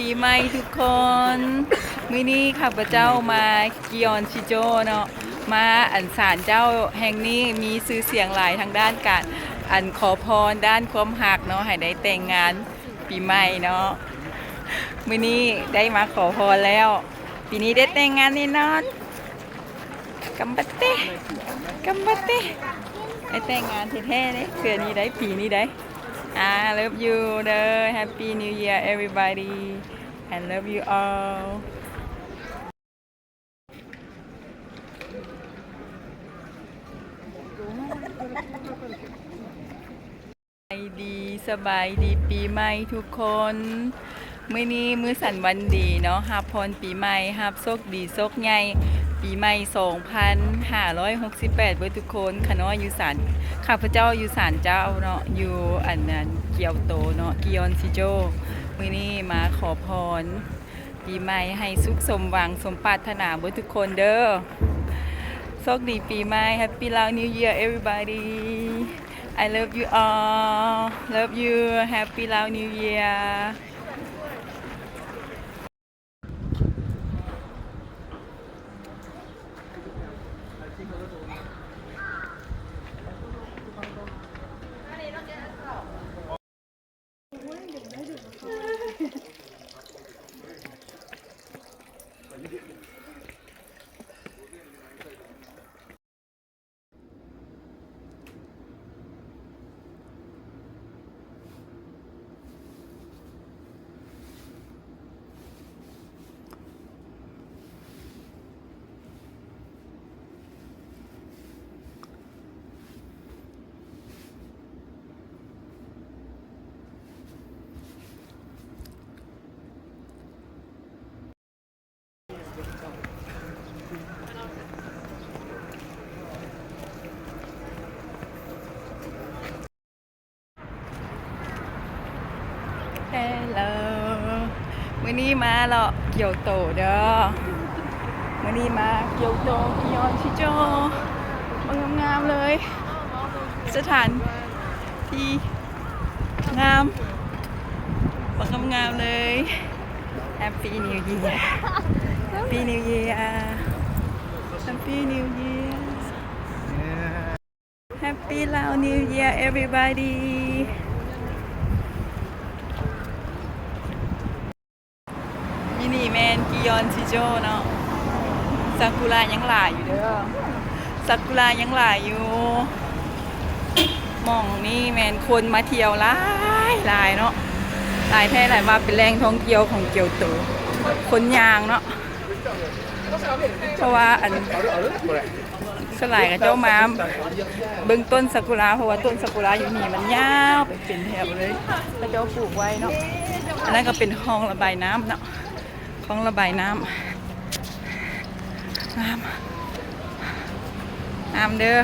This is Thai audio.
ปีใหม่ทุกคนมื้อนี้ข้าพเจ้ามากิยอนชิโจเนาะมาอันศาลเจ้าแห่งนี้มีชื่อเสียงหลายทางด้านการอันขอพรด้านความรักเนาะให้ได้แต่งงานปีใหม่เนาะมื้อนี้ได้มาขอพรแล้วปีนี้ได้แต่งงานแน่นอนกัมบัตเต้ได้แต่งงานแท้ๆเด้เทื่อนี้ได้ปีนี้ได้love you เด้อ Happy New Year everybody I love you all สบายดีปีใหม่ทุกคนมื้อนี้มื้อสันวันดีเนาะรับพรปีใหม่รับโชคดีโชคใหญ่ปีใหม่2568เบิดทุกคนค่ะเนาะอยู่ศาลข้าพเจ้าอยู่ศาลเจ้าเนาะอยู่อันนั้นเกียวโตเนาะกิยอนซิโจมื้อนี้มาขอพรปีใหม่ให้สุขสมหวังสมปรารถนาเบิดทุกคนเด้อโชคดีปีใหม่ Happy New Year everybody I love you all love you Happy New Year Hello มื้อนี้มาเลาะเกียวโตเด้อมื้อนี้มาเกียวโตกิยอนชิโจงามๆเลยสถานที่งามงามเลย Happy New Year Happy New Year Happy New Year Happy New Year everybodyนี่แมนกิยอนชิโจเนาะซากุระยังหลายอยู่เด้อซากุระยังหลายอยู่หม่องนี่แมนคนมาเที่ยวหลายเนาะหลายแท้หลายมาเป็นแหล่งท่องเที่ยวของเกียวโตคนยางเนาะเพราะว่าอันสลายกับเจ้ามาเบิ่งต้นซากุระเพราะว่าต้นซากุระอยู่นี่มันยาวเป็นแถวเลยแล้วเจ้าปลูกไว้เนาะอันนั้นก็เป็นห้องระบายน้ำเนาะของระบายน้ำงามเด้อ